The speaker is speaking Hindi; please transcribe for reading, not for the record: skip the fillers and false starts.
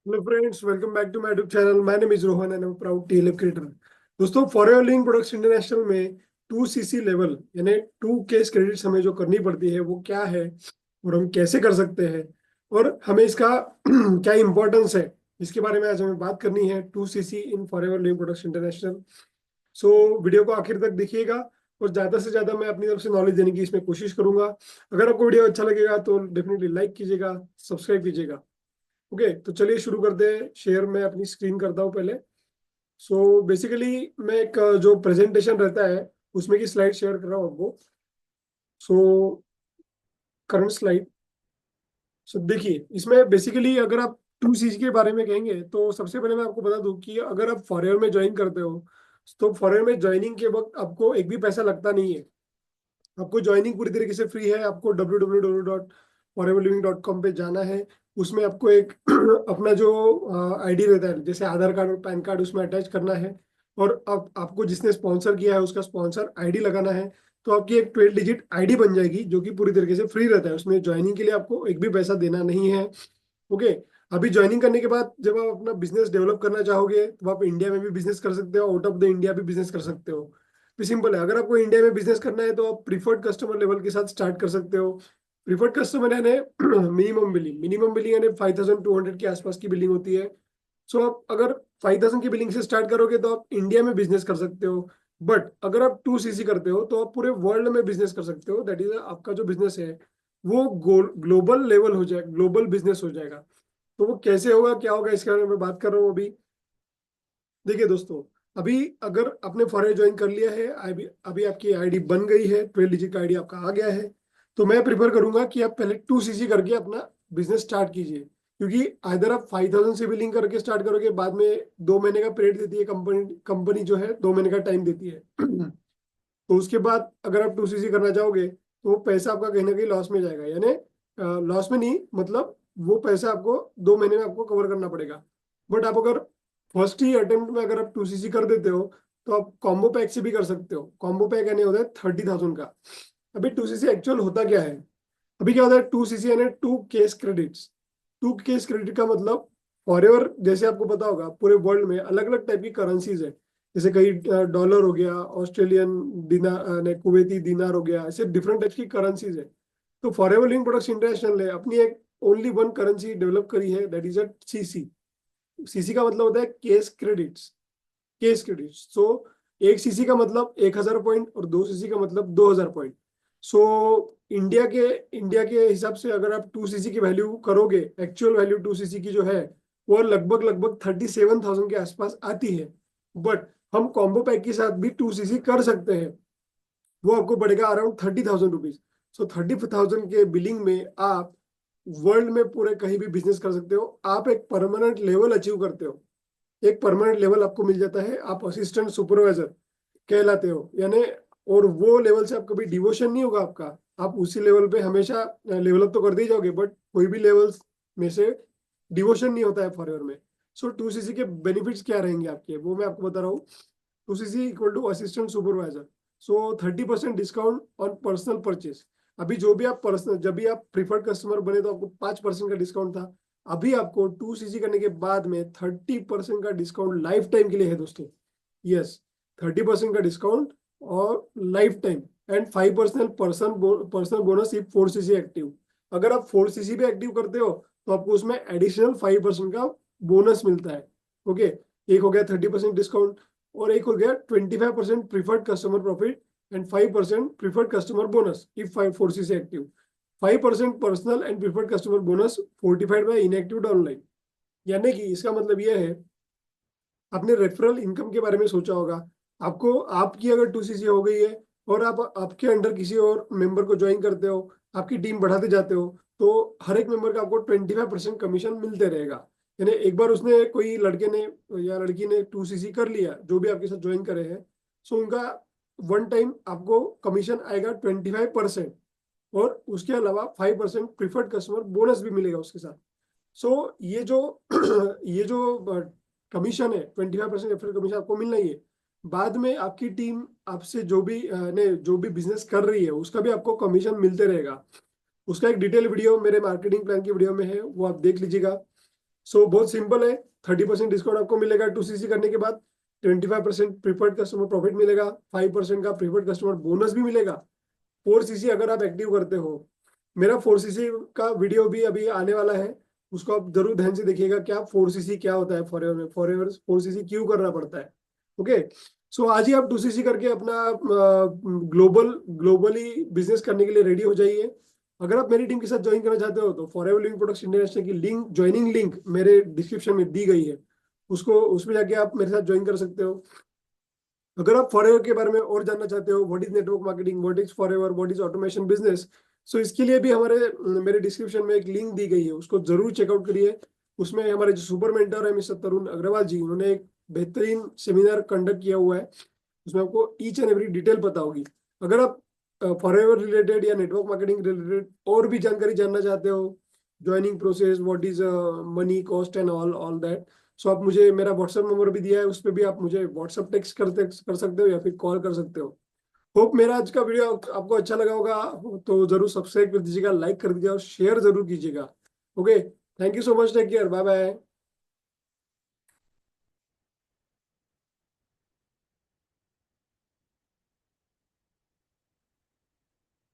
Hello friends, welcome back to my YouTube channel. My name is Rohan and I am proud TLF creator. दोस्तों, forever living products international में 2 सीसी लेवल यानी 2 केस क्रेडिट्स हमें जो करनी पड़ती है वो क्या है और हम कैसे कर सकते हैं और हमें इसका क्या इंपॉर्टेंस है, इसके बारे में आज हमें बात करनी है। 2 CC in for ever living products international. So video को आखिर तक देखिएगा और ज़्यादा से ज़्यादा मैं अपनी तरफ से नॉलेज देने की इसमें कोशिश करूंगा। अगर आपको वीडियो अच्छा लगेगा तो डेफिनेटली लाइक कीजिएगा, सब्सक्राइब कीजिएगा। ओके, तो चलिए शुरू करते हैं। शेयर मैं अपनी स्क्रीन करता हूँ पहले। सो बेसिकली मैं एक जो प्रेजेंटेशन रहता है उसमें की स्लाइड शेयर कर रहा हूँ आपको। So current slide. सो देखिए, इसमें बेसिकली अगर आप 2 सीसी के बारे में कहेंगे तो सबसे पहले मैं आपको बता दूं कि अगर आप फॉरएवर में ज्वाइन करते हो तो फॉरएवर में ज्वाइनिंग के वक्त आपको एक भी पैसा लगता नहीं है। आपको ज्वाइनिंग पूरी तरीके से फ्री है। आपको www.foreverliving.com पे जाना है। उसमें आपको एक अपना जो आईडी रहता है, जैसे आधार कार्ड और पैन कार्ड, उसमें अटैच करना है। और अब आपको जिसने स्पॉन्सर किया है उसका स्पॉन्सर आईडी लगाना है। तो आपकी एक 12 डिजिट आईडी बन जाएगी जो कि पूरी तरीके से फ्री रहता है। उसमें ज्वाइनिंग के लिए आपको एक भी पैसा देना नहीं है। ओके। अभी ज्वाइनिंग करने के बाद जब आप अपना बिजनेस डेवलप करना चाहोगे तो आप इंडिया में भी बिजनेस कर सकते हो, आउट ऑफ द इंडिया भी बिजनेस कर सकते हो। तो सिंपल है, अगर आपको इंडिया में बिजनेस करना है तो आप प्रीफर्ड कस्टमर लेवल के साथ स्टार्ट कर सकते हो। प्रीफर्ड कस्टमर यानी मिनिमम बिलिंग यानी 5200 के आसपास की बिलिंग होती है। सो आप अगर 5000 की बिलिंग से स्टार्ट करोगे तो आप इंडिया में बिजनेस कर सकते हो। बट अगर आप 2 सीसी करते हो तो आप पूरे वर्ल्ड में बिजनेस कर सकते हो। दैट इज, आपका जो बिजनेस है वो ग्लोबल लेवल हो जाएगा, ग्लोबल बिजनेस हो जाएगा। तो वो कैसे होगा, क्या होगा, इसके बारे में मैं बात कर रहा हूँ अभी। देखिए दोस्तों, अभी अगर आपने फॉरेन ज्वाइन कर लिया है, अभी अभी आपकी आईडी बन गई है, 12 डिजिट का आईडी आपका आ गया है, तो मैं प्रिफर करूंगा कि आप पहले 2 सीसी करके अपना बिजनेस स्टार्ट कीजिए। क्योंकि इधर आप 5000 से बिलिंग करके स्टार्ट करोगे, बाद में 2 महीने का पीरियड देती है कंपनी। कंपनी जो है 2 महीने का टाइम देती है। तो उसके बाद अगर आप 2 सीसी करना चाहोगे तो वो पैसा आपका कहीं ना कहीं लॉस में जाएगा। यानी लॉस में नहीं, मतलब वो पैसा आपको 2 महीने में आपको कवर करना पड़ेगा। बट आप अगर फर्स्ट ही अटेम्प्ट में अगर आप 2 सीसी कर देते हो तो आप कॉम्बो पैक से भी कर सकते हो। कॉम्बो पैक यानी होता है 30,000 का। अभी 2 सीसी एक्चुअल होता क्या है? अभी क्या होता है, 2 सीसी यानी 2 केस क्रेडिट्स। 2 केस क्रेडिट का मतलब फॉरएवर, जैसे आपको पता होगा पूरे वर्ल्ड में अलग अलग टाइप की करेंसीज है। जैसे कई डॉलर हो गया, ऑस्ट्रेलियन दिनार ने, कुवैती दिनार हो गया, ऐसे डिफरेंट टाइप की करेंसीज है। तो फॉरएवर लिंक प्रोडक्ट्स इंटरनेशनल ने अपनी एक ओनली वन करेंसी डेवलप करी है, that is a CC. CC का मतलब होता है case credits. Case credits. So 1 CC का मतलब 1000 पॉइंट और 2 सीसी का मतलब 2000 पॉइंट। सो इंडिया के हिसाब से अगर आप 2 सीसी की वैल्यू करोगे, एक्चुअल वैल्यू 2 सीसी की जो है वो लगभग लगभग 37,000 के आसपास आती है। बट हम कॉम्बो पैक के साथ भी 2 सीसी कर सकते हैं। वो आपको पड़ेगा अराउंड 30,000 रुपीज। सो 30,000 के बिलिंग में आप वर्ल्ड में पूरे कहीं भी बिजनेस कर सकते हो। आप एक परमानेंट लेवल अचीव करते हो। एक परमानेंट लेवल आपको मिल जाता है, आप असिस्टेंट सुपरवाइजर कहलाते हो। यानी और वो लेवल से आप कभी डिवोशन नहीं होगा आपका। आप उसी लेवल पे हमेशा लेवल अप तो कर ही जाओगे, बट कोई भी लेवल्स में से डिवोशन नहीं होता है फॉरएवर में। सो 2 सीसी के बेनिफिट्स क्या रहेंगे आपके, वो मैं आपको बता रहा हूँ। 2 CC equal to assistant supervisor. So 30% discount on personal purchase. अभी जो भी आप पर्सनल, जब भी आप प्रीफर्ड कस्टमर बने तो आपको 5% का डिस्काउंट था। अभी आपको 2 सीसी करने के बाद में 30% का डिस्काउंट लाइफ टाइम के लिए है दोस्तों। यस, 30% का डिस्काउंट और life time. And 5% personal bonus if 4 CC active. अगर आप 4 सीसी भी एक्टिव करते हो तो आपको उसमें एडिशनल 5% का बोनस मिलता है। ओके। एक हो गया 30% डिस्काउंट और एक हो गया 25% preferred customer profit and 5% preferred customer bonus if 4 CC active. 5% personal and preferred customer bonus fortified by inactive online. यानी कि इसका मतलब यह है, आपने रेफरल इनकम के बारे में सोचा होगा। आपको, आपकी अगर 2 सीसी हो गई है और आप आपके अंडर किसी और मेंबर को ज्वाइन करते हो, आपकी टीम बढ़ाते जाते हो, तो हर एक मेंबर का आपको 25% कमीशन मिलते रहेगा। यानी एक बार उसने, कोई लड़के ने या लड़की ने 2 सीसी कर लिया, जो भी आपके साथ ज्वाइन करे हैं, सो उनका वन टाइम आपको कमीशन आएगा 25%। और उसके अलावा 5% प्रीफर्ड कस्टमर बोनस भी मिलेगा उसके साथ। सो ये जो ये जो कमीशन है, 25% रेफरल कमीशन आपको मिलना ही है। बाद में आपकी टीम आपसे जो भी ने जो भी बिजनेस कर रही है उसका भी आपको कमीशन मिलते रहेगा। उसका एक डिटेल वीडियो मेरे मार्केटिंग प्लान की वीडियो में है, वो आप देख लीजिएगा। सो बहुत सिंपल है। 30% डिस्काउंट आपको मिलेगा 2cc करने के बाद। 25% प्रीफर्ड कस्टमर प्रॉफिट मिलेगा। 5% का प्रीफर्ड कस्टमर बोनस भी मिलेगा। 4cc अगर आप एक्टिव करते हो, मेरा 4cc का वीडियो भी अभी आने वाला है, उसको आप जरूर ध्यान से देखिएगा क्या 4cc क्या होता है, फॉरएवर में फॉरएवर 4cc क्यों करना पड़ता है। ओके। सो आज ही आप 2cc करके अपना ग्लोबली बिजनेस करने के लिए रेडी हो जाइए। अगर आप मेरी टीम के साथ ज्वाइन करना चाहते हो तो फॉरएवर लिविंग प्रोडक्ट्स इंटरनेशनल की लिंक, ज्वाइनिंग लिंक मेरे डिस्क्रिप्शन में दी गई है, उसको उसमें जाके आप मेरे साथ ज्वाइन कर सकते हो। अगर आप फॉरएवर के बारे में और जानना चाहते हो, what is network marketing, what is forever, what is automation business, so इसके लिए भी मेरे डिस्क्रिप्शन में एक लिंक दी गई है, उसको जरूर चेकआउट करिए। उसमें हमारे जो सुपर मेंटर है मिस्टर तरुण अग्रवाल जी, उन्होंने एक बेहतरीन सेमिनार कंडक्ट किया हुआ है, उसमें आपको ईच एंड एवरी डिटेल पता होगी। अगर आप फॉरएवर रिलेटेड या नेटवर्क मार्केटिंग रिलेटेड और भी जानकारी जानना चाहते हो, joining process, what is money cost and all all that, so आप मुझे, मेरा व्हाट्सएप नंबर भी दिया है, उस पर भी आप मुझे व्हाट्सएप टेक्स्ट कर सकते हो या फिर कॉल कर सकते हो। होप मेरा आज का वीडियो आपको अच्छा लगा होगा, तो जरूर सब्सक्राइब कर दीजिएगा, लाइक कर दीजिएगा और शेयर जरूर कीजिएगा। Okay, thank you so much, take care, bye bye.